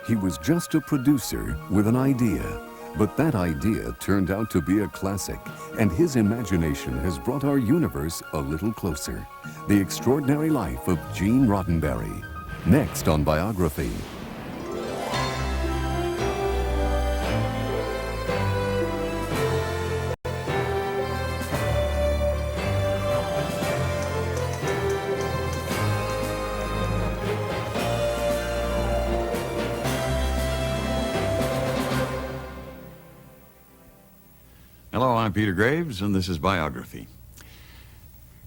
He was just a producer with an idea, but that idea turned out to be a classic, and his imagination has brought our universe a little closer. The Extraordinary Life of Gene Roddenberry. Next on Biography. Hello, I'm Peter Graves, and this is Biography.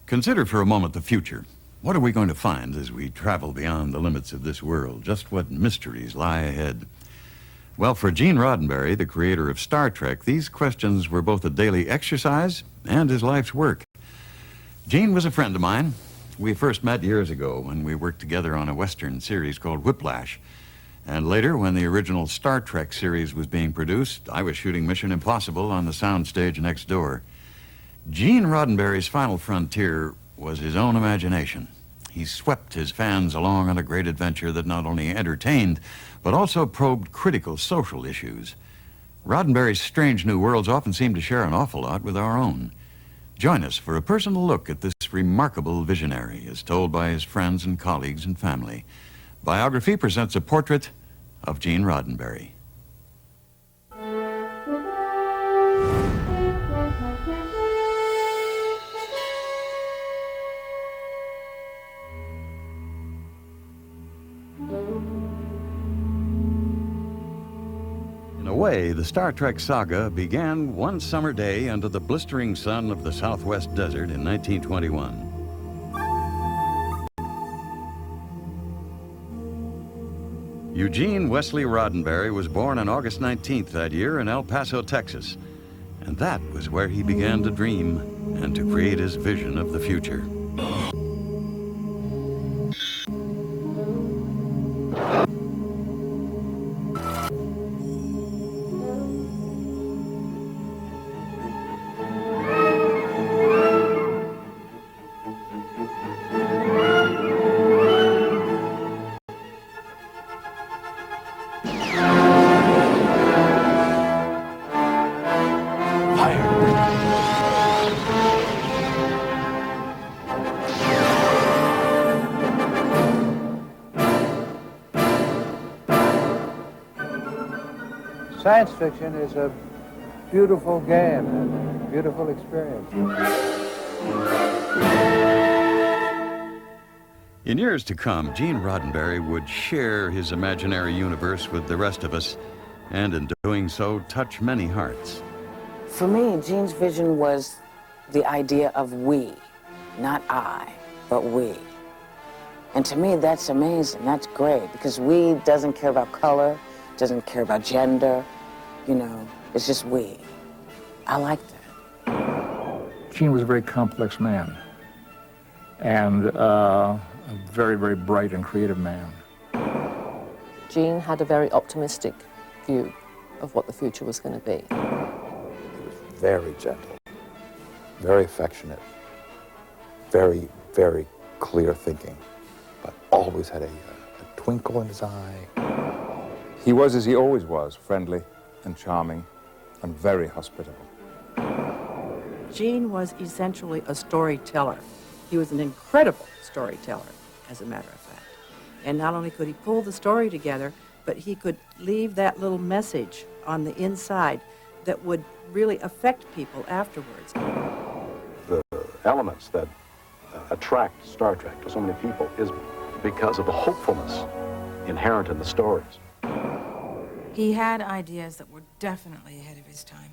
Consider for a moment the future. What are we going to find as we travel beyond the limits of this world? Just what mysteries lie ahead? Well, for Gene Roddenberry, the creator of Star Trek, these questions were both a daily exercise and his life's work. Gene was a friend of mine. We first met years ago when we worked together on a Western series called Whiplash. And later, when the original Star Trek series was being produced, I was shooting Mission Impossible on the soundstage next door. Gene Roddenberry's final frontier was his own imagination. He swept his fans along on a great adventure that not only entertained, but also probed critical social issues. Roddenberry's strange new worlds often seem to share an awful lot with our own. Join us for a personal look at this remarkable visionary, as told by his friends and colleagues and family. Biography presents a portrait of Gene Roddenberry. In a way, the Star Trek saga began one summer day under the blistering sun of the Southwest Desert in 1921. Eugene Wesley Roddenberry was born on August 19th that year in El Paso, Texas. And that was where he began to dream and to create his vision of the future. Science fiction is a beautiful game and a beautiful experience. In years to come, Gene Roddenberry would share his imaginary universe with the rest of us, and in doing so, touch many hearts. For me, Gene's vision was the idea of we, not I, but we. And to me, that's amazing, that's great, because we doesn't care about color, doesn't care about gender, you know, it's just we. I like that. Gene was a very complex man, and a very, very bright and creative man. Gene had a very optimistic view of what the future was going to be. He was very gentle, very affectionate, very, very clear thinking, but always had a twinkle in his eye. He was, as he always was, friendly and charming and very hospitable. Gene was essentially a storyteller. He was an incredible storyteller, as a matter of fact. And not only could he pull the story together, but he could leave that little message on the inside that would really affect people afterwards. The elements that attract Star Trek to so many people is because of the hopefulness inherent in the stories. He had ideas that were definitely ahead of his time.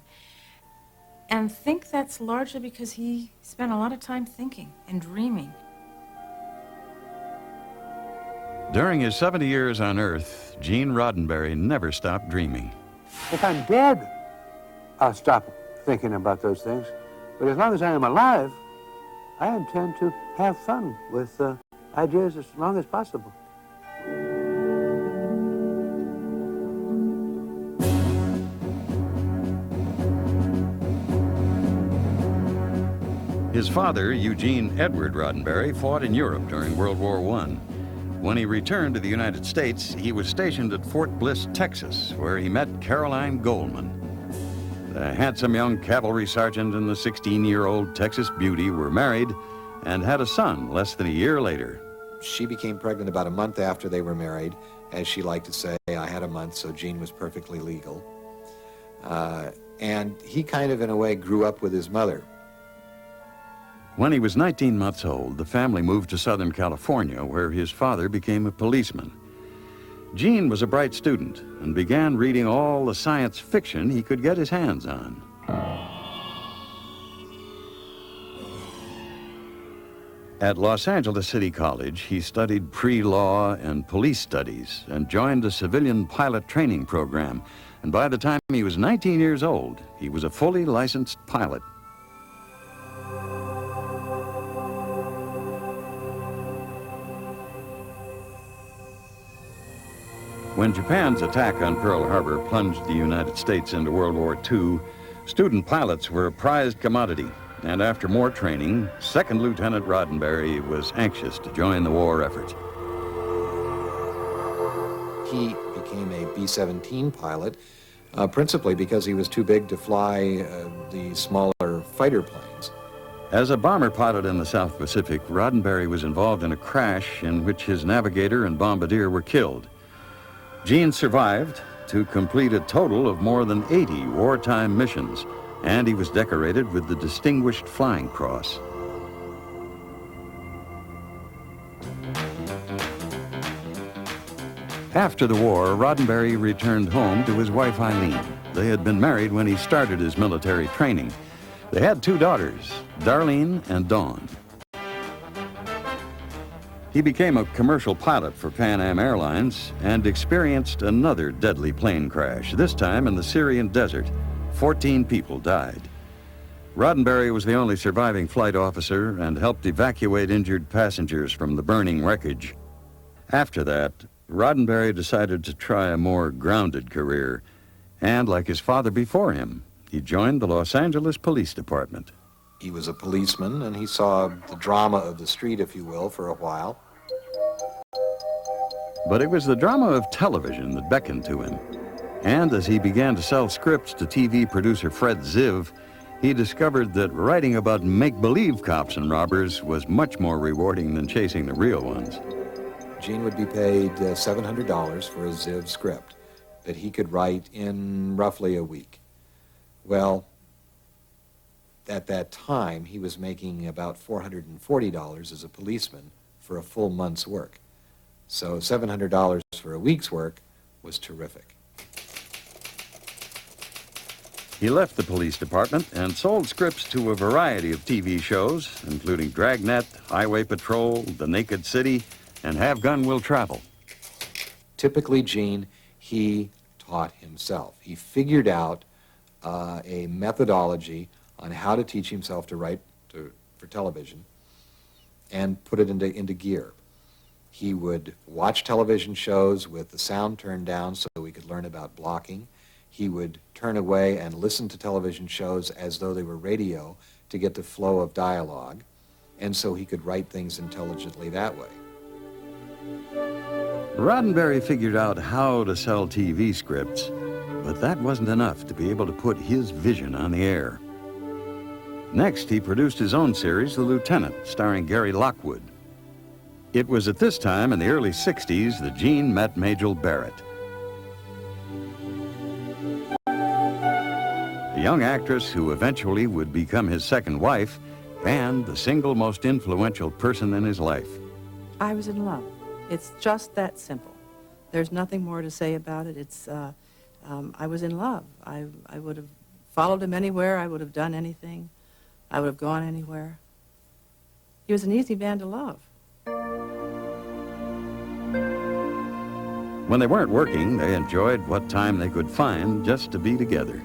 And I think that's largely because he spent a lot of time thinking and dreaming. During his 70 years on Earth, Gene Roddenberry never stopped dreaming. If I'm dead, I'll stop thinking about those things. But as long as I am alive, I intend to have fun with ideas as long as possible. His father, Eugene Edward Roddenberry, fought in Europe during World War I. When he returned to the United States, he was stationed at Fort Bliss, Texas, where he met Caroline Goldman. The handsome young cavalry sergeant and the 16-year-old Texas beauty were married and had a son less than a year later. She became pregnant about a month after they were married. As she liked to say, I had a month, so Gene was perfectly legal. And he kind of, in a way, grew up with his mother. When he was 19 months old, the family moved to Southern California, where his father became a policeman. Gene was a bright student and began reading all the science fiction he could get his hands on. At Los Angeles City College, he studied pre-law and police studies and joined a civilian pilot training program. And by the time he was 19 years old, he was a fully licensed pilot. When Japan's attack on Pearl Harbor plunged the United States into World War II, student pilots were a prized commodity. And after more training, Second Lieutenant Roddenberry was anxious to join the war effort. He became a B-17 pilot, principally because he was too big to fly the smaller fighter planes. As a bomber pilot in the South Pacific, Roddenberry was involved in a crash in which his navigator and bombardier were killed. Gene survived to complete a total of more than 80 wartime missions, and he was decorated with the Distinguished Flying Cross. After the war, Roddenberry returned home to his wife Eileen. They had been married when he started his military training. They had 2 daughters, Darlene and Dawn. He became a commercial pilot for Pan Am Airlines and experienced another deadly plane crash, this time in the Syrian desert. 14 people died. Roddenberry was the only surviving flight officer and helped evacuate injured passengers from the burning wreckage. After that, Roddenberry decided to try a more grounded career, and like his father before him, he joined the Los Angeles Police Department. He was a policeman, and he saw the drama of the street, if you will, for a while. But it was the drama of television that beckoned to him. And as he began to sell scripts to TV producer Fred Ziv, he discovered that writing about make-believe cops and robbers was much more rewarding than chasing the real ones. Gene would be paid $700 for a Ziv script that he could write in roughly a week. Well, at that time, he was making about $440 as a policeman for a full month's work. So $700 for a week's work was terrific. He left the police department and sold scripts to a variety of TV shows, including Dragnet, Highway Patrol, The Naked City, and Have Gun Will Travel. Typically, Gene, he taught himself. He figured out a methodology on how to teach himself to write for television and put it into gear. He would watch television shows with the sound turned down so we could learn about blocking. He would turn away and listen to television shows as though they were radio to get the flow of dialogue, and so he could write things intelligently that way. Roddenberry figured out how to sell TV scripts, but that wasn't enough to be able to put his vision on the air. Next, he produced his own series, The Lieutenant, starring Gary Lockwood. It was at this time, in the early 60s, that Gene met Majel Barrett. A young actress who eventually would become his second wife and the single most influential person in his life. I was in love. It's just that simple. There's nothing more to say about it. It's, I was in love. I would have followed him anywhere. I would have done anything. I would have gone anywhere. He was an easy man to love. When they weren't working, they enjoyed what time they could find just to be together.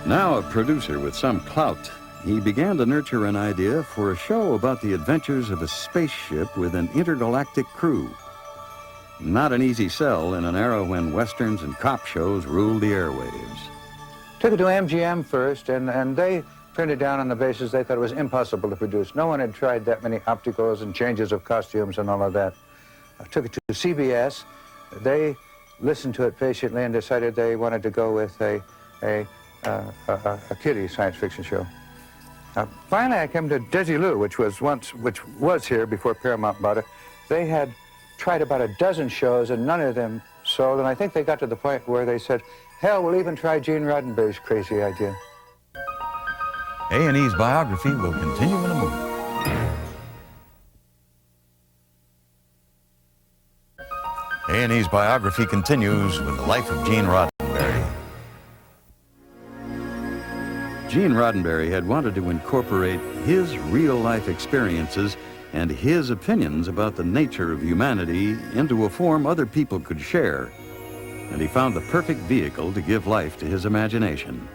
Now a producer with some clout, he began to nurture an idea for a show about the adventures of a spaceship with an intergalactic crew. Not an easy sell in an era when westerns and cop shows ruled the airwaves. Took it to MGM first, and they turned it down on the basis they thought it was impossible to produce. No one had tried that many opticals and changes of costumes and all of that. I took it to CBS. They listened to it patiently and decided they wanted to go with a kiddie science fiction show. Finally, I came to Desilu, which was here before Paramount bought it. They had tried about a dozen shows, and none of them sold. And I think they got to the point where they said, "Hell, we'll even try Gene Roddenberry's crazy idea." A&E's biography will continue in a moment. A&E's biography continues with the life of Gene Roddenberry. Gene Roddenberry had wanted to incorporate his real-life experiences and his opinions about the nature of humanity into a form other people could share. And he found the perfect vehicle to give life to his imagination,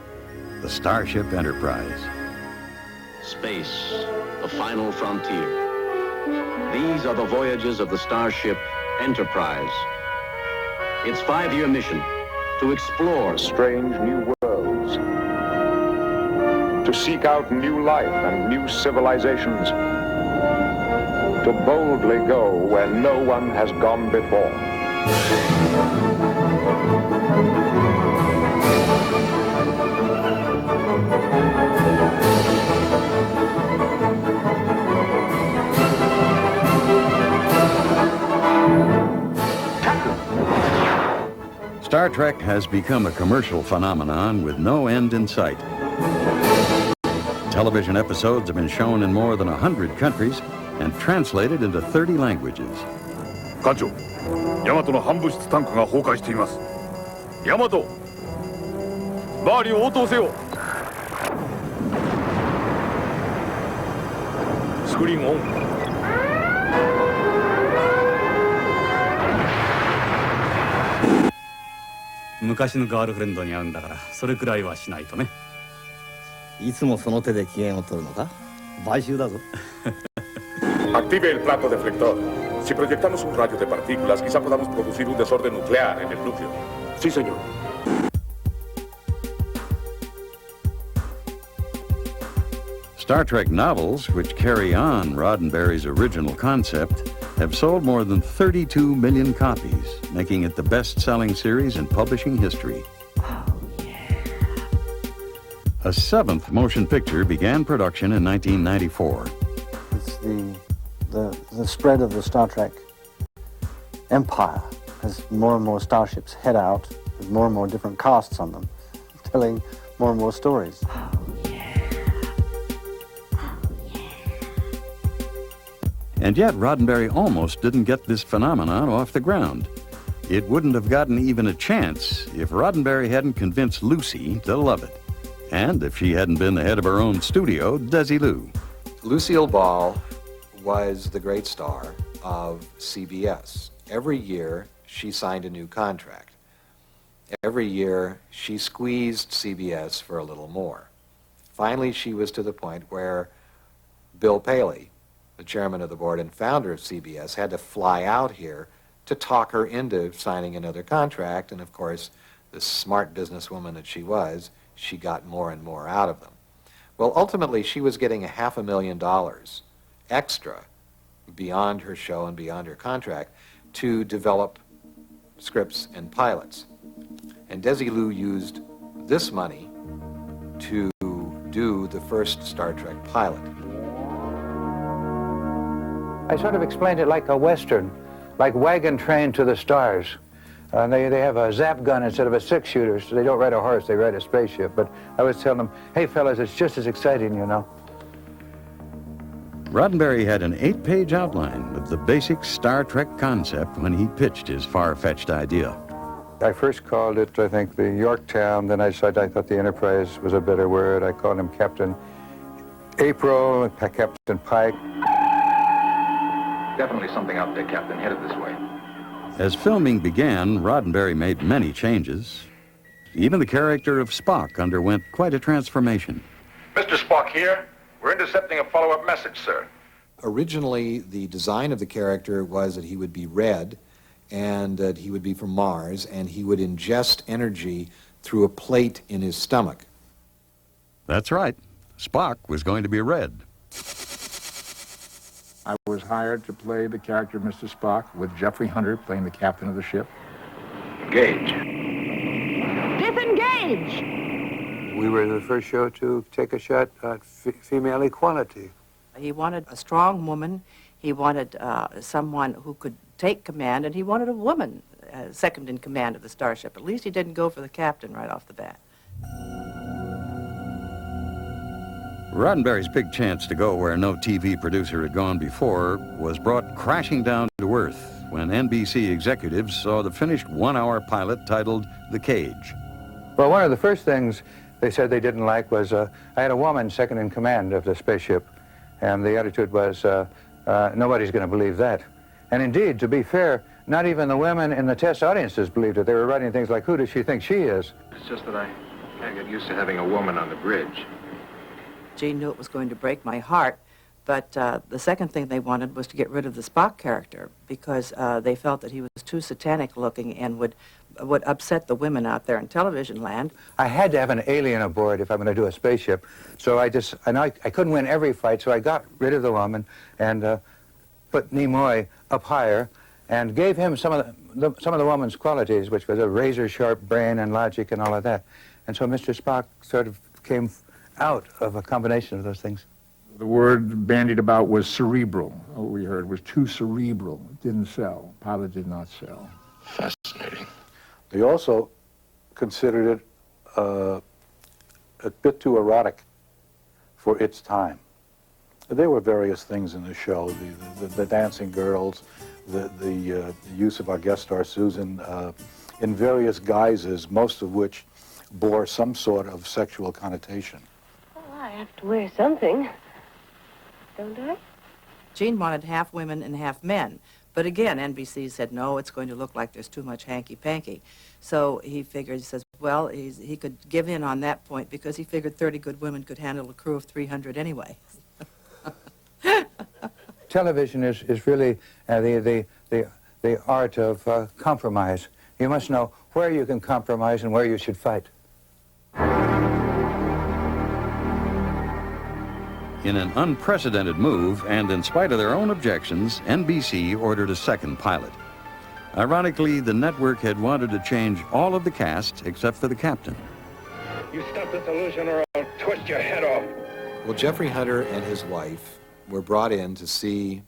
the Starship Enterprise. Space, the final frontier. These are the voyages of the Starship Enterprise. Its 5-year mission, to explore strange new worlds, to seek out new life and new civilizations, to boldly go where no one has gone before. Star Trek has become a commercial phenomenon with no end in sight. Television episodes have been shown in more than 100 countries and translated into 30 languages. 艦長、ヤマトの反物質タンクが崩壊しています。ヤマト、周りを応答せよ。スクリーンオン。昔のガールフレンドに会うんだからそれくらいはしないとね。いつもその手で機嫌を取るのか？買収だぞ。Active el plato deflector. Si proyectamos un rayo de partículas, quizá podamos producir un desorden nuclear en el núcleo. Sí, señor. Star Trek novels, which carry on Roddenberry's original concept, have sold more than 32 million copies, making it the best-selling series in publishing history. A 7th motion picture began production in 1994. It's the spread of the Star Trek empire as more and more starships head out with more and more different casts on them, telling more and more stories. And yet, Roddenberry almost didn't get this phenomenon off the ground. It wouldn't have gotten even a chance if Roddenberry hadn't convinced Lucy to love it, and if she hadn't been the head of her own studio, Desilu. Lucille Ball was the great star of CBS. Every year, she signed a new contract. Every year, she squeezed CBS for a little more. Finally, she was to the point where Bill Paley, the chairman of the board and founder of CBS, had to fly out here to talk her into signing another contract. And of course, the smart businesswoman that she was, she got more and more out of them. Well, ultimately, she was getting $500,000 extra beyond her show and beyond her contract to develop scripts and pilots. And Desilu used this money to do the first Star Trek pilot. I sort of explained it like a Western, like Wagon Train to the Stars. They have a zap gun instead of a 6-shooter, so they don't ride a horse, they ride a spaceship. But I was telling them, hey, fellas, it's just as exciting, you know. Roddenberry had an 8-page outline of the basic Star Trek concept when he pitched his far-fetched idea. I first called it, I think, the Yorktown. Then I decided I thought the Enterprise was a better word. I called him Captain April, Captain Pike. Definitely something out there, Captain, headed this way. As filming began, Roddenberry made many changes. Even the character of Spock underwent quite a transformation. Mr. Spock here. We're intercepting a follow-up message, sir. Originally, the design of the character was that he would be red and that he would be from Mars, and he would ingest energy through a plate in his stomach. That's right. Spock was going to be red. I was hired to play the character of Mr. Spock with Jeffrey Hunter playing the captain of the ship. Engage. Disengage! We were the first show to take a shot at female equality. He wanted a strong woman. He wanted someone who could take command, and he wanted a woman second in command of the starship. At least he didn't go for the captain right off the bat. Roddenberry's big chance to go where no TV producer had gone before was brought crashing down to earth when NBC executives saw the finished one-hour pilot titled The Cage. Well, one of the first things they said they didn't like was I had a woman second in command of the spaceship, and the attitude was nobody's going to believe that. And indeed, to be fair, not even the women in the test audiences believed it. They were writing things like, who does she think she is? It's just that I can't get used to having a woman on the bridge. Gene knew it was going to break my heart, but the second thing they wanted was to get rid of the Spock character because they felt that he was too satanic looking and would upset the women out there in television land. I had to have an alien aboard if I'm going to do a spaceship, so I couldn't win every fight, so I got rid of the woman and put Nimoy up higher and gave him some of the woman's qualities, which was a razor-sharp brain and logic and all of that. And so Mr. Spock sort of came out of a combination of those things. The word bandied about was cerebral. What we heard was too cerebral. It didn't sell. Pilot did not sell. Fascinating. They also considered it a bit too erotic for its time. There were various things in the show, the dancing girls, the use of our guest star Susan in various guises, most of which bore some sort of sexual connotation. Well, I have to wear something, don't I? Gene wanted half women and half men. But again, NBC said, no, it's going to look like there's too much hanky-panky. So he figured, he says, well, he could give in on that point because he figured 30 good women could handle a crew of 300 anyway. Television is really the art of compromise. You must know where you can compromise and where you should fight. In an unprecedented move, and in spite of their own objections, NBC ordered a second pilot. Ironically, the network had wanted to change all of the cast except for the captain. You stop this illusion or I'll twist your head off. Well, Jeffrey Hunter and his wife were brought in to see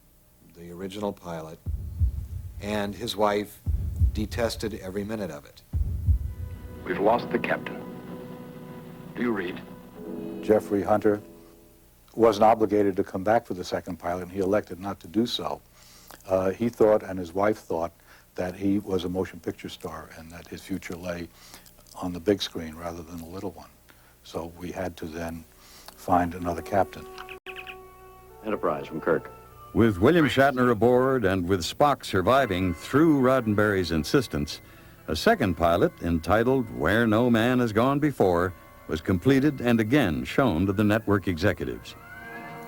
the original pilot, and his wife detested every minute of it. We've lost the captain. Do you read? Jeffrey Hunter wasn't obligated to come back for the second pilot, and he elected not to do so. He thought, and his wife thought, that he was a motion picture star and that his future lay on the big screen rather than the little one. So we had to then find another captain. Enterprise from Kirk. With William Shatner aboard and with Spock surviving through Roddenberry's insistence, a second pilot entitled Where No Man Has Gone Before was completed and again shown to the network executives.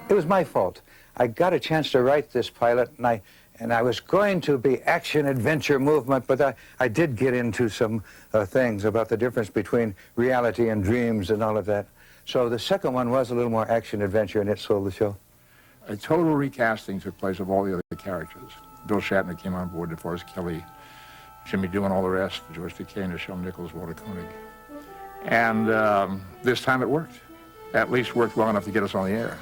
It was my fault. I got a chance to write this pilot, and I was going to be action-adventure movement, but I did get into some things about the difference between reality and dreams and all of that. So the second one was a little more action-adventure, and it sold the show. A total recasting took place of all the other characters. Bill Shatner came on board, DeForest Kelley, Jimmy Doohan, all the rest, George Takei, Nichelle Nichols, Walter Koenig. And this time it worked. At least worked long enough to get us on the air.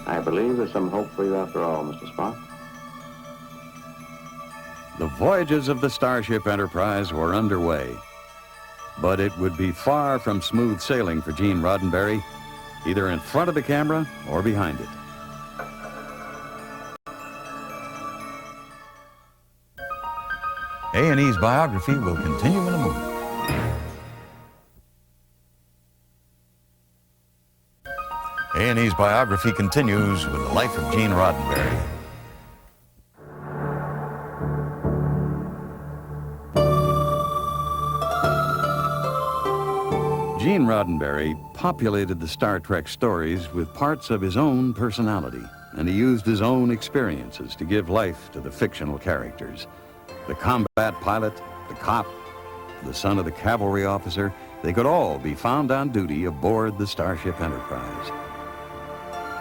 I believe there's some hope for you after all, Mr. Spock. The voyages of the Starship Enterprise were underway. But it would be far from smooth sailing for Gene Roddenberry, either in front of the camera or behind it. A&E's biography will continue in a moment. A&E's biography continues with the life of Gene Roddenberry. Gene Roddenberry populated the Star Trek stories with parts of his own personality, and he used his own experiences to give life to the fictional characters. The combat pilot, the cop, the son of the cavalry officer, they could all be found on duty aboard the Starship Enterprise.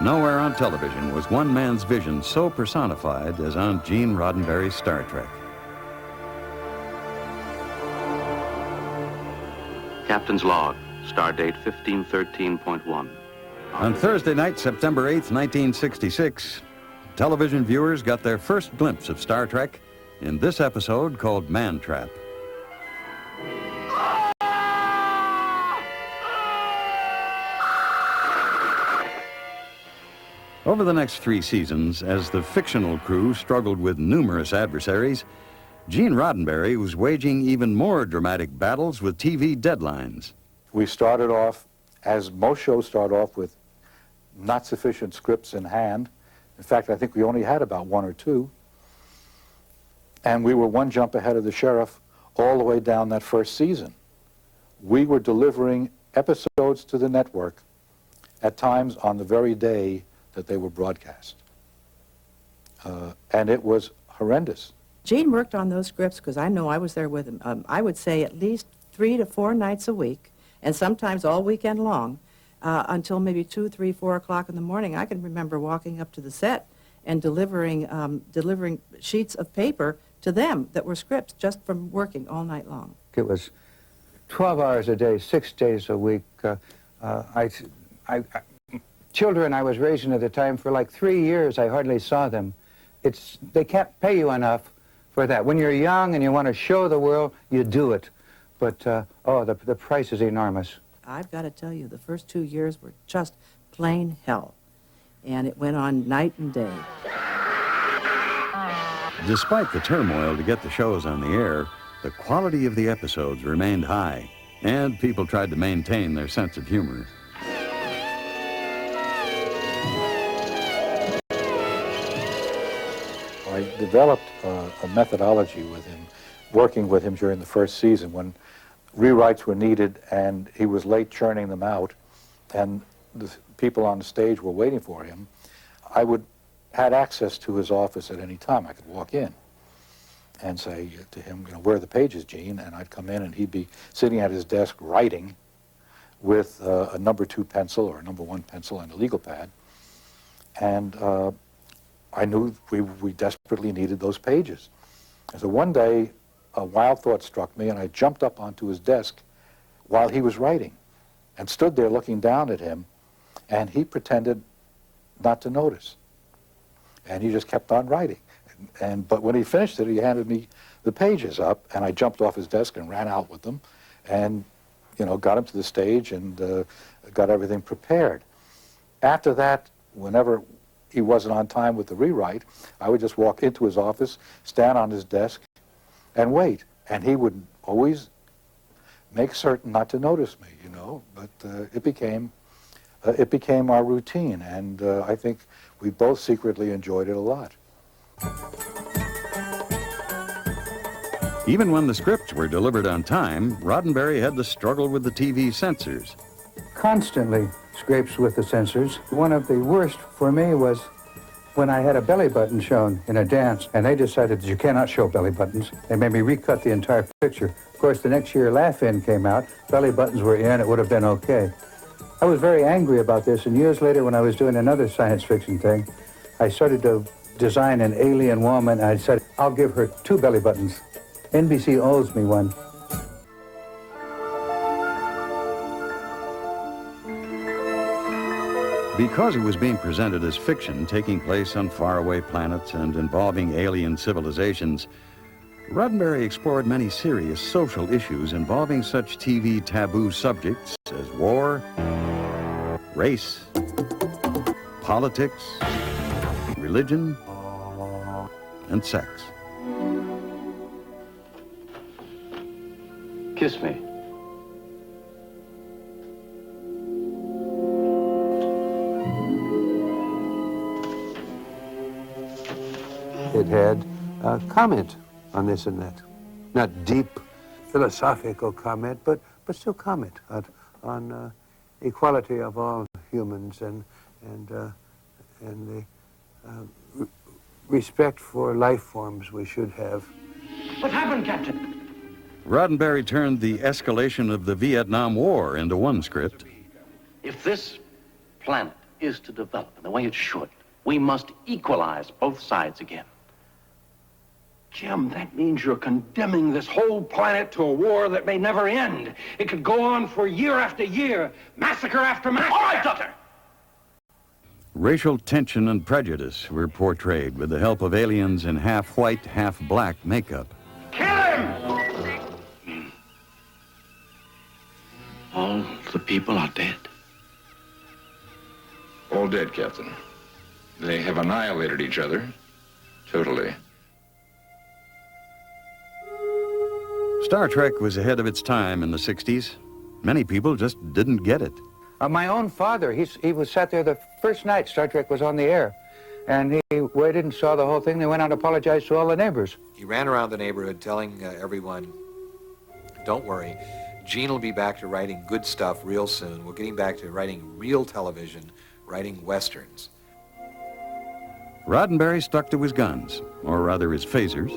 Nowhere on television was one man's vision so personified as on Gene Roddenberry's Star Trek. Captain's log, stardate 1513.1. On Thursday night, September 8th, 1966, television viewers got their first glimpse of Star Trek in this episode called Man Trap. Over the next 3 seasons, as the fictional crew struggled with numerous adversaries, Gene Roddenberry was waging even more dramatic battles with TV deadlines. We started off, as most shows start off, with not sufficient scripts in hand. In fact, I think we only had about 1 or 2. And we were one jump ahead of the sheriff all the way down that first season. We were delivering episodes to the network at times on the very day that they were broadcast. And it was horrendous. Gene worked on those scripts because I know I was there with him. I would say at least 3 to 4 nights a week, and sometimes all weekend long, until maybe 2, 3, 4 o'clock in the morning. I can remember walking up to the set and delivering sheets of paper to them that were scripts just from working all night long. It was 12 hours a day, 6 days a week. Children I was raising at the time, for like 3 years, I hardly saw them. They can't pay you enough for that. When you're young and you want to show the world, you do it. But, the price is enormous. I've got to tell you, the first 2 years were just plain hell. And it went on night and day. Despite the turmoil to get the shows on the air, the quality of the episodes remained high, and people tried to maintain their sense of humor. I developed a methodology with him, working with him during the first season when rewrites were needed and he was late churning them out and the people on the stage were waiting for him. I had access to his office at any time. I could walk in and say to him, where are the pages, Gene? And I'd come in and he'd be sitting at his desk writing with a number 2 pencil or a number 1 pencil and a legal pad. And I knew we desperately needed those pages. And so one day, a wild thought struck me, and I jumped up onto his desk while he was writing and stood there looking down at him, and he pretended not to notice. And he just kept on writing. But when he finished it, he handed me the pages up, and I jumped off his desk and ran out with them and, got him to the stage and got everything prepared. After that, whenever he wasn't on time with the rewrite, I would just walk into his office, stand on his desk, and wait. And he would always make certain not to notice me, but it became our routine, and I think we both secretly enjoyed it a lot. Even when the scripts were delivered on time, Roddenberry had to struggle with the TV censors. Constantly scrapes with the censors. One of the worst for me was when I had a belly button shown in a dance, and they decided that you cannot show belly buttons. They made me recut the entire picture. Of course, the next year Laugh In came out. Belly buttons were in, it would have been okay. I was very angry about this, and years later when I was doing another science fiction thing, I started to design an alien woman, and I said, I'll give her 2 belly buttons. NBC owes me one. Because it was being presented as fiction, taking place on faraway planets and involving alien civilizations, Roddenberry explored many serious social issues involving such TV taboo subjects as war, race, politics, religion, and sex. Kiss me. It had comment on this and that. Not deep philosophical comment, but still comment on equality of all humans and the respect for life forms we should have. What happened, Captain? Roddenberry turned the escalation of the Vietnam War into one script. If this planet is to develop in the way it should, we must equalize both sides again. Jim, that means you're condemning this whole planet to a war that may never end. It could go on for year after year, massacre after massacre. All right, Doctor. Racial tension and prejudice were portrayed with the help of aliens in half-white, half-black makeup. Kill him! All the people are dead. All dead, Captain. They have annihilated each other, totally. Star Trek was ahead of its time in the 60s. Many people just didn't get it. My own father, he was sat there the first night Star Trek was on the air, and he waited and saw the whole thing. They went out and apologized to all the neighbors. He ran around the neighborhood telling everyone, don't worry, Gene will be back to writing good stuff real soon. We're getting back to writing real television, writing westerns. Roddenberry stuck to his guns, or rather his phasers.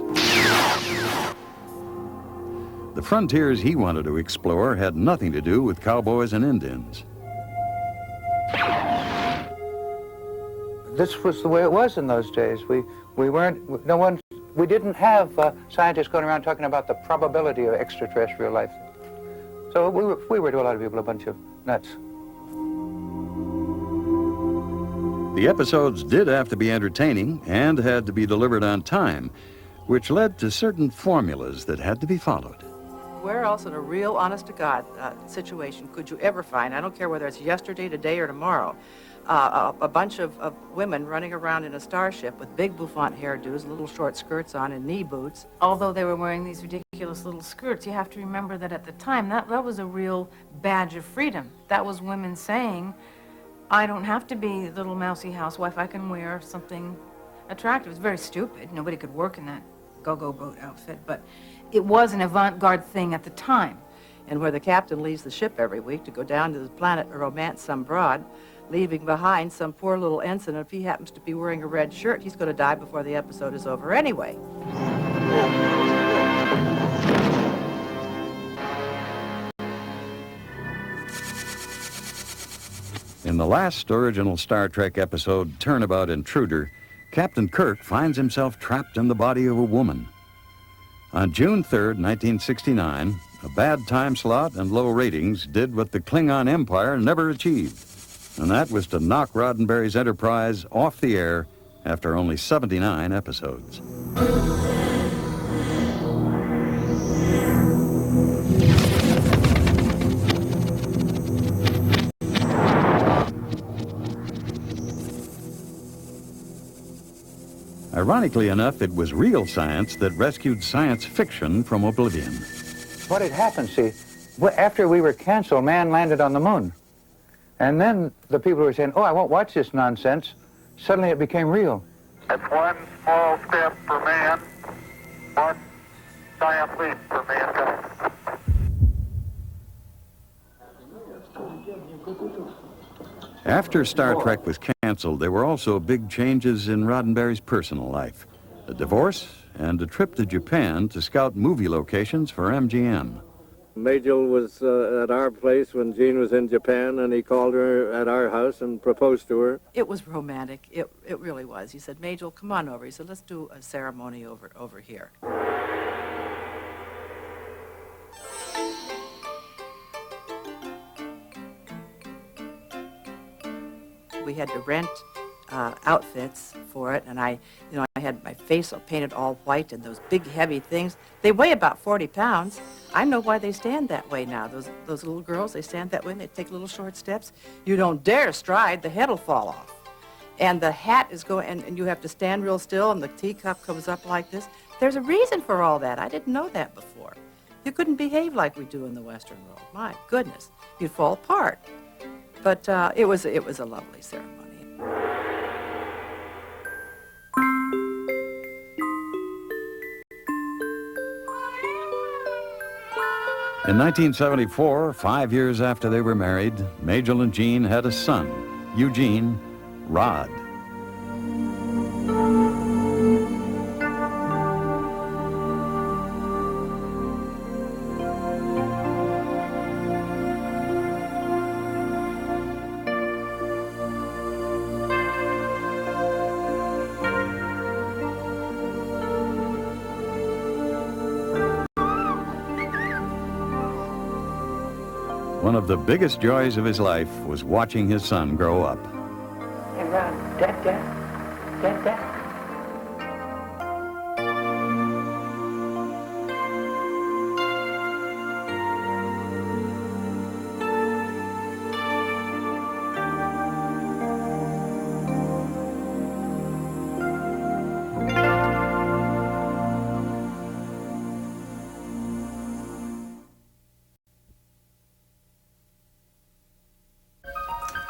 The frontiers he wanted to explore had nothing to do with cowboys and Indians. This was the way it was in those days. We didn't have scientists going around talking about the probability of extraterrestrial life. So we were to a lot of people a bunch of nuts. The episodes did have to be entertaining and had to be delivered on time, which led to certain formulas that had to be followed. Where else in a real, honest-to-God situation could you ever find, I don't care whether it's yesterday, today, or tomorrow, a bunch of women running around in a starship with big bouffant hairdos, little short skirts on, and knee boots? Although they were wearing these ridiculous little skirts, you have to remember that at the time, that was a real badge of freedom. That was women saying, I don't have to be a little mousy housewife, I can wear something attractive. It's very stupid. Nobody could work in that go-go boat outfit, but it was an avant-garde thing at the time. And where the captain leaves the ship every week to go down to the planet and romance some broad, leaving behind some poor little ensign, and if he happens to be wearing a red shirt, he's going to die before the episode is over anyway. In the last original Star Trek episode, Turnabout Intruder, Captain Kirk finds himself trapped in the body of a woman. On June 3rd, 1969, a bad time slot and low ratings did what the Klingon Empire never achieved, and that was to knock Roddenberry's Enterprise off the air after only 79 episodes. Ironically enough, it was real science that rescued science fiction from oblivion. What had happened, see, after we were canceled, man landed on the moon. And then the people were saying, oh, I won't watch this nonsense. Suddenly it became real. It's one small step for man, one giant leap for mankind. After Star Trek was canceled, there were also big changes in Roddenberry's personal life. A divorce and a trip to Japan to scout movie locations for MGM. Majel was at our place when Gene was in Japan, and he called her at our house and proposed to her. It was romantic. It really was. He said, Majel, come on over. He said, let's do a ceremony over here. We had to rent outfits for it, and I had my face painted all white and those big heavy things. They weigh about 40 pounds. I know why they stand that way now. Those little girls, they stand that way and they take little short steps. You don't dare stride, the head will fall off. And the hat is going, and you have to stand real still, and the teacup comes up like this. There's a reason for all that. I didn't know that before. You couldn't behave like we do in the Western world. My goodness, you'd fall apart. But it was a lovely ceremony. In 1974, 5 years after they were married, Majel and Gene had a son, Eugene Rod. One of the biggest joys of his life was watching his son grow up. Hey, Ron, Dad.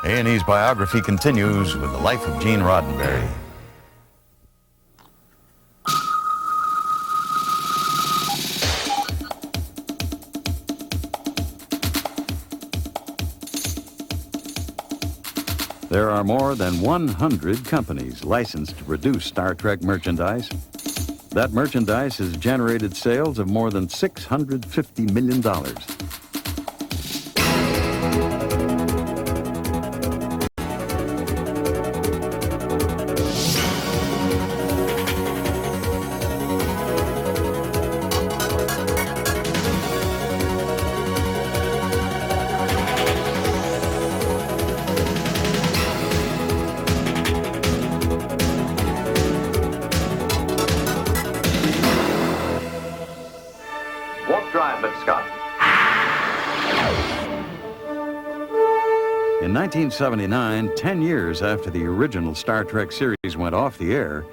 A&E's biography continues with the life of Gene Roddenberry. There are more than 100 companies licensed to produce Star Trek merchandise. That merchandise has generated sales of more than $650 million. In 1979, 10 years after the original Star Trek series went off the air,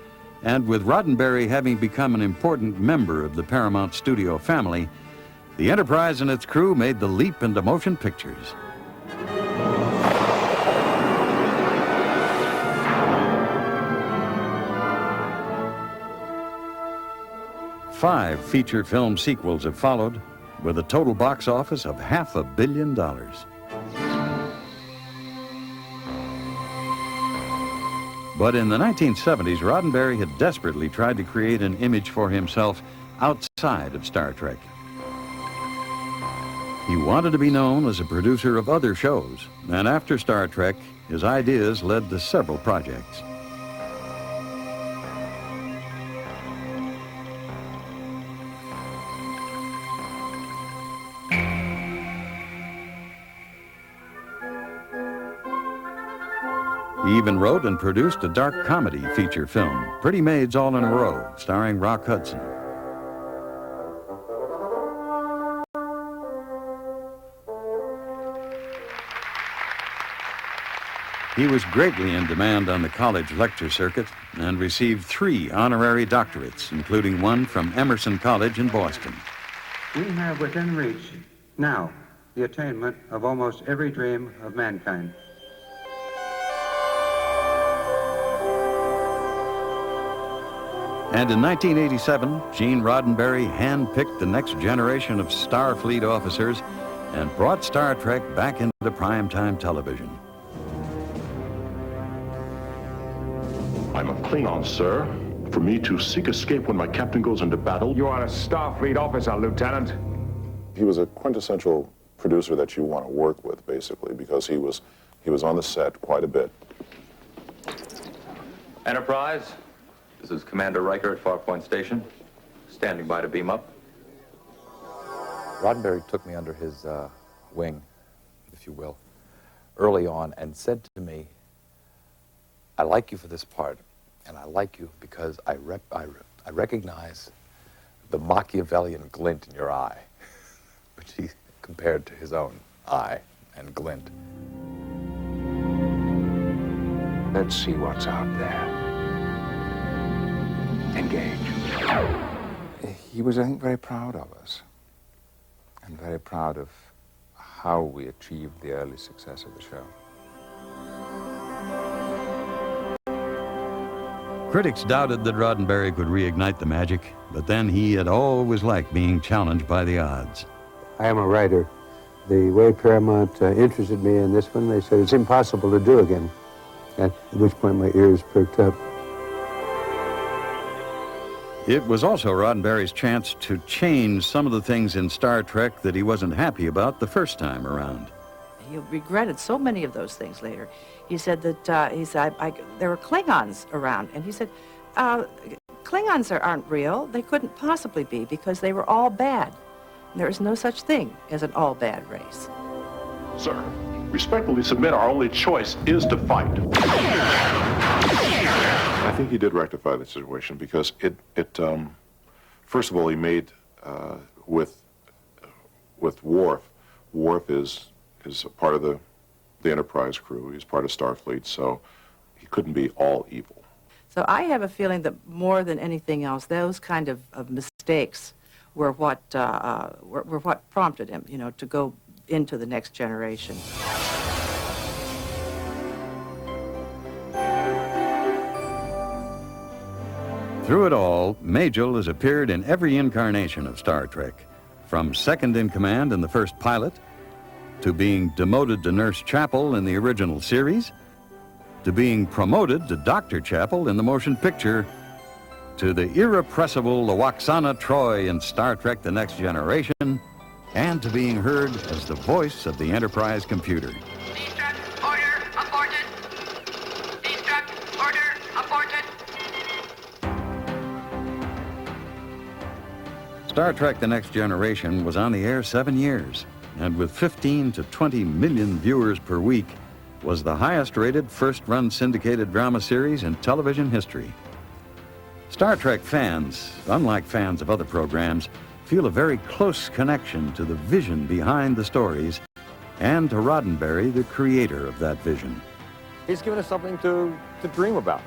and with Roddenberry having become an important member of the Paramount studio family, the Enterprise and its crew made the leap into motion pictures. Five feature film sequels have followed, with a total box office of $500 million. But in the 1970s, Roddenberry had desperately tried to create an image for himself outside of Star Trek. He wanted to be known as a producer of other shows, and after Star Trek, his ideas led to several projects. He even wrote and produced a dark comedy feature film, Pretty Maids All in a Row, starring Rock Hudson. He was greatly in demand on the college lecture circuit and received 3 honorary doctorates, including one from Emerson College in Boston. We have within reach now the attainment of almost every dream of mankind. And in 1987, Gene Roddenberry handpicked the next generation of Starfleet officers and brought Star Trek back into primetime television. I'm a Klingon, sir. For me to seek escape when my captain goes into battle. You are a Starfleet officer, Lieutenant. He was a quintessential producer that you want to work with, basically, because he was on the set quite a bit. Enterprise, this is Commander Riker at Farpoint Station, standing by to beam up. Roddenberry took me under his wing, if you will, early on and said to me, I like you for this part, and I like you because I recognize the Machiavellian glint in your eye, which he compared to his own eye and glint. Let's see what's out there. Engage. He was, I think, very proud of us, and very proud of how we achieved the early success of the show. Critics doubted that Roddenberry could reignite the magic, but then he had always liked being challenged by the odds. I am a writer. The way Paramount interested me in this one, they said it's impossible to do again. At which point my ears perked up. It was also Roddenberry's chance to change some of the things in Star Trek that he wasn't happy about the first time around. He regretted so many of those things later. He said that there were Klingons around, and he said, Klingons aren't real. They couldn't possibly be because they were all bad. And there is no such thing as an all-bad race. Sir, respectfully submit our only choice is to fight. I think he did rectify the situation because first of all, he made with Worf. Worf is a part of the Enterprise crew. He's part of Starfleet, so he couldn't be all evil. So I have a feeling that more than anything else, those kind of mistakes were what prompted him, you know, to go into the next generation. Through it all, Majel has appeared in every incarnation of Star Trek, from second in command in the first pilot, to being demoted to Nurse Chapel in the original series, to being promoted to Dr. Chapel in the motion picture, to the irrepressible Lwaxana Troi in Star Trek The Next Generation, and to being heard as the voice of the Enterprise computer. Destruct, order, aborted. Destruct, order, aborted. Star Trek The Next Generation was on the air 7 years, and with 15 to 20 million viewers per week, was the highest-rated first-run syndicated drama series in television history. Star Trek fans, unlike fans of other programs, feel a very close connection to the vision behind the stories and to Roddenberry, the creator of that vision. He's given us something to dream about.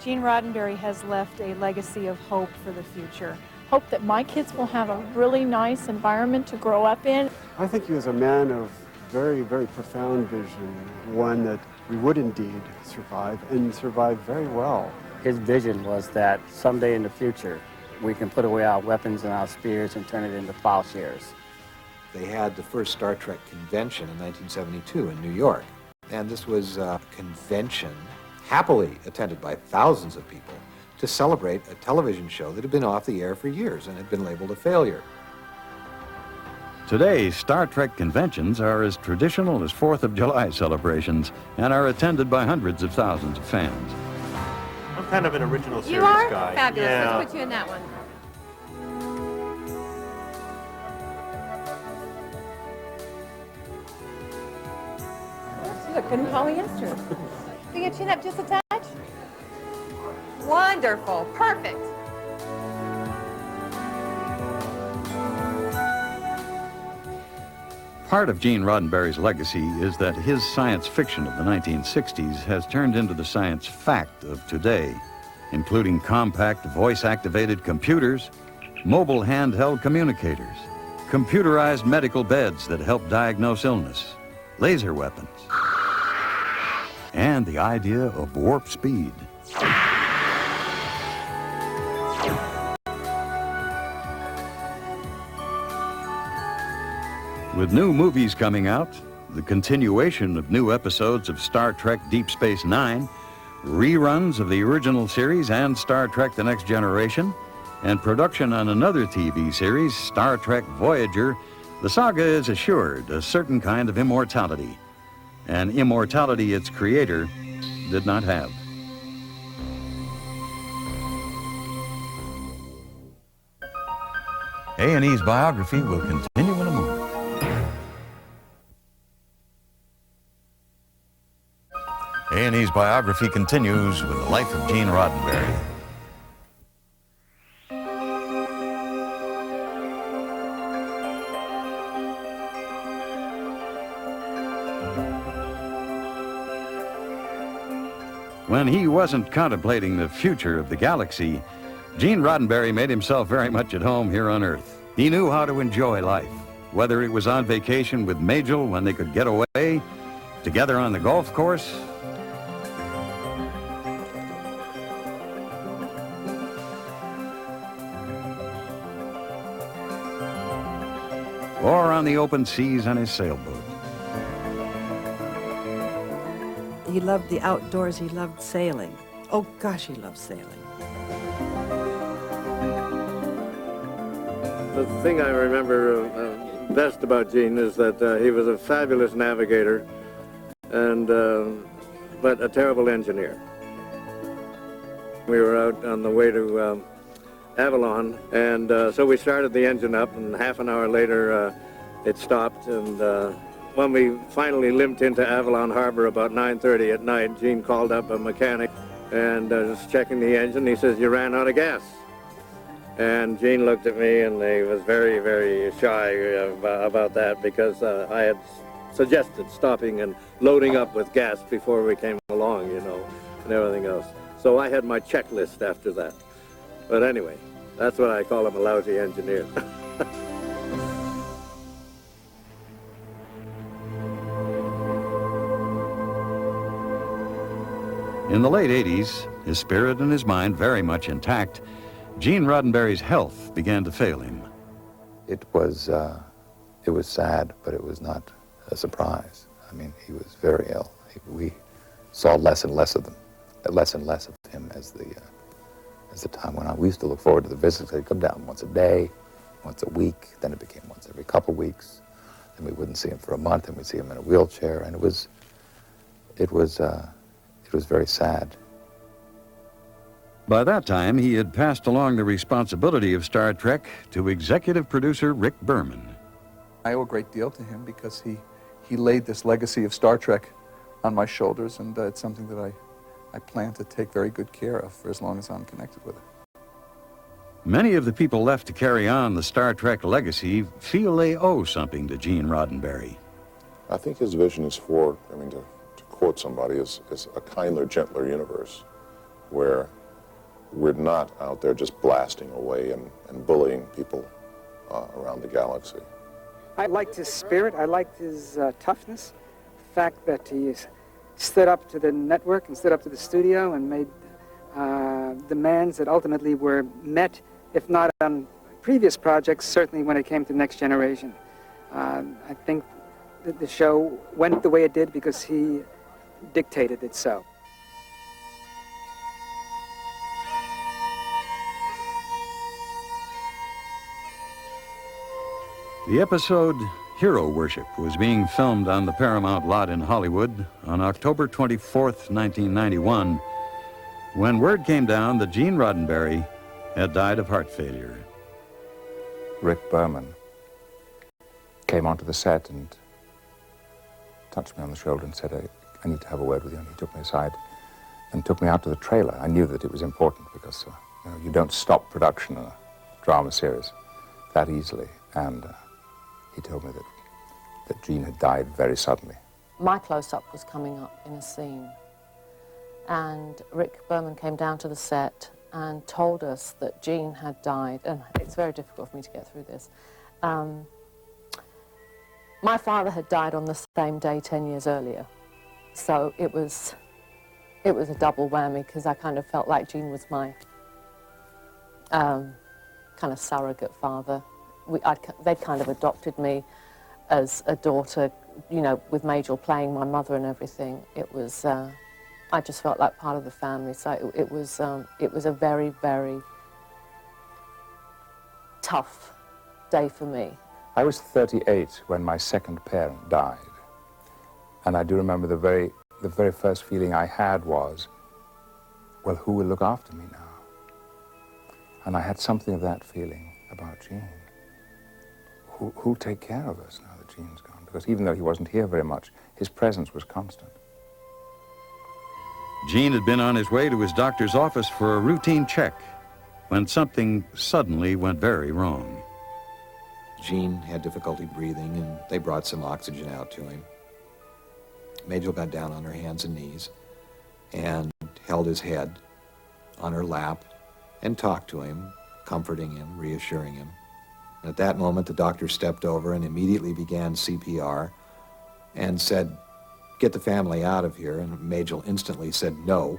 Gene Roddenberry has left a legacy of hope for the future. Hope that my kids will have a really nice environment to grow up in. I think he was a man of very, very profound vision, one that we would indeed survive, and survive very well. His vision was that someday in the future, we can put away our weapons and our spears and turn it into plowshares. They had the first Star Trek convention in 1972 in New York. And this was a convention happily attended by thousands of people to celebrate a television show that had been off the air for years and had been labeled a failure. Today, Star Trek conventions are as traditional as 4th of July celebrations and are attended by hundreds of thousands of fans. I'm kind of an original series You are? guy. Fabulous. Yeah. Let's put you in that one. You look good in polyester. Can you chin up just a touch? Wonderful. Perfect. Part of Gene Roddenberry's legacy is that his science fiction of the 1960s has turned into the science fact of today, including compact voice-activated computers, mobile handheld communicators, computerized medical beds that help diagnose illness, laser weapons, and the idea of warp speed. With new movies coming out, the continuation of new episodes of Star Trek Deep Space Nine, reruns of the original series and Star Trek The Next Generation, and production on another TV series, Star Trek Voyager, the saga is assured a certain kind of immortality, an immortality its creator did not have. A&E's biography will continue in a moment. A&E's biography continues with the life of Gene Roddenberry. When he wasn't contemplating the future of the galaxy, Gene Roddenberry made himself very much at home here on Earth. He knew how to enjoy life, whether it was on vacation with Majel when they could get away, together on the golf course, or on the open seas on his sailboat. He loved the outdoors. He loved sailing. Oh, gosh, he loved sailing. The thing I remember best about Gene is that he was a fabulous navigator and but a terrible engineer. We were out on the way to Avalon, and so we started the engine up, and half an hour later it stopped, and when we finally limped into Avalon Harbor about 9:30 at night, Gene called up a mechanic and was checking the engine. He says, "You ran out of gas." And Gene looked at me, and he was very, very shy about that, because I had suggested stopping and loading up with gas before we came along, you know, and everything else. So I had my checklist after that. But anyway, that's what I call him, a lousy engineer. In the late 80s, his spirit and his mind very much intact, Gene Roddenberry's health began to fail him. It was sad, but it was not a surprise. I mean, he was very ill. We saw less and less of him as the time went on. We used to look forward to the visits. They'd come down once a day, once a week. Then it became once every couple weeks. Then we wouldn't see him for a month, and we'd see him in a wheelchair. And it was very sad. By that time, he had passed along the responsibility of Star Trek to executive producer Rick Berman. I owe a great deal to him because he laid this legacy of Star Trek on my shoulders, and it's something that I plan to take very good care of for as long as I'm connected with it. Many of the people left to carry on the Star Trek legacy feel they owe something to Gene Roddenberry. I think his vision is for, I mean, to quote somebody, is a kinder, gentler universe where we're not out there just blasting away and bullying people around the galaxy. I liked his spirit. I liked his toughness. The fact that he stood up to the network and stood up to the studio and made demands that ultimately were met, if not on previous projects, certainly when it came to Next Generation. I think that the show went the way it did because he dictated it so. The episode Hero Worship was being filmed on the Paramount lot in Hollywood on October 24th, 1991, when word came down that Gene Roddenberry had died of heart failure. Rick Berman came onto the set and touched me on the shoulder and said, I need to have a word with you. And he took me aside and took me out to the trailer. I knew that it was important because you don't stop production in a drama series that easily. And he told me that Gene had died very suddenly. My close-up was coming up in a scene, and Rick Berman came down to the set and told us that Gene had died, and it's very difficult for me to get through this. My father had died on the same day 10 years earlier, so it was a double whammy, because I kind of felt like Gene was my kind of surrogate father. They'd kind of adopted me as a daughter, you know, with Majel playing my mother and everything. It was, I just felt like part of the family. So it was a very, very tough day for me. I was 38 when my second parent died. And I do remember the very first feeling I had was, well, who will look after me now? And I had something of that feeling about Gene. Who'll take care of us now that Gene's gone? Because even though he wasn't here very much, his presence was constant. Gene had been on his way to his doctor's office for a routine check when something suddenly went very wrong. Gene had difficulty breathing, and they brought some oxygen out to him. Majel got down on her hands and knees and held his head on her lap and talked to him, comforting him, reassuring him. At that moment, the doctor stepped over and immediately began CPR and said, "Get the family out of here." And Majel instantly said no,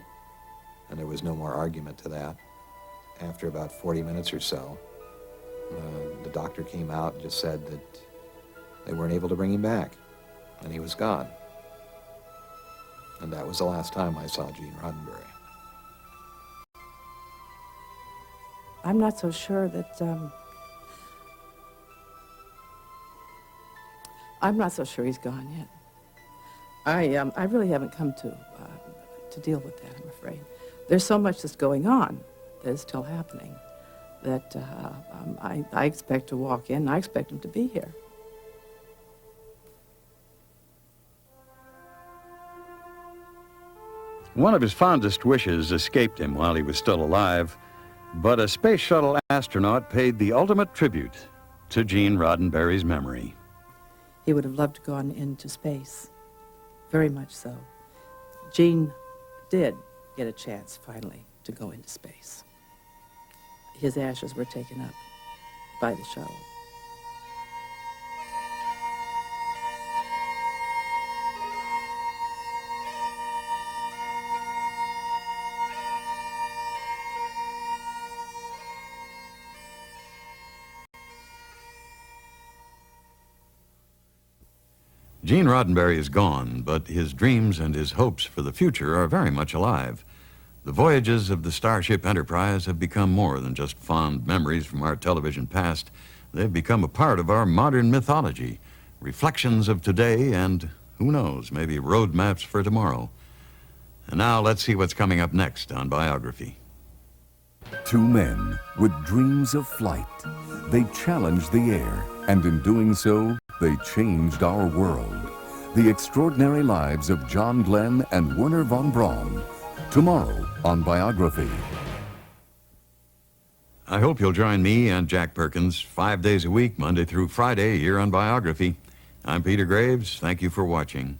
and there was no more argument to that. After about 40 minutes or so, the doctor came out and just said that they weren't able to bring him back, and he was gone. And that was the last time I saw Gene Roddenberry. I'm not so sure that, I'm not so sure he's gone yet. I really haven't come to deal with that, I'm afraid. There's so much that's going on that is still happening that I expect to walk in. I expect him to be here. One of his fondest wishes escaped him while he was still alive, but a space shuttle astronaut paid the ultimate tribute to Gene Roddenberry's memory. He would have loved to go on into space, very much so. Gene did get a chance, finally, to go into space. His ashes were taken up by the shuttle. Gene Roddenberry is gone, but his dreams and his hopes for the future are very much alive. The voyages of the Starship Enterprise have become more than just fond memories from our television past. They've become a part of our modern mythology, reflections of today, and who knows, maybe roadmaps for tomorrow. And now let's see what's coming up next on Biography. Two men with dreams of flight. They challenged the air, and in doing so, they changed our world. The Extraordinary Lives of John Glenn and Werner von Braun. Tomorrow on Biography. I hope you'll join me and Jack Perkins 5 days a week, Monday through Friday, here on Biography. I'm Peter Graves. Thank you for watching.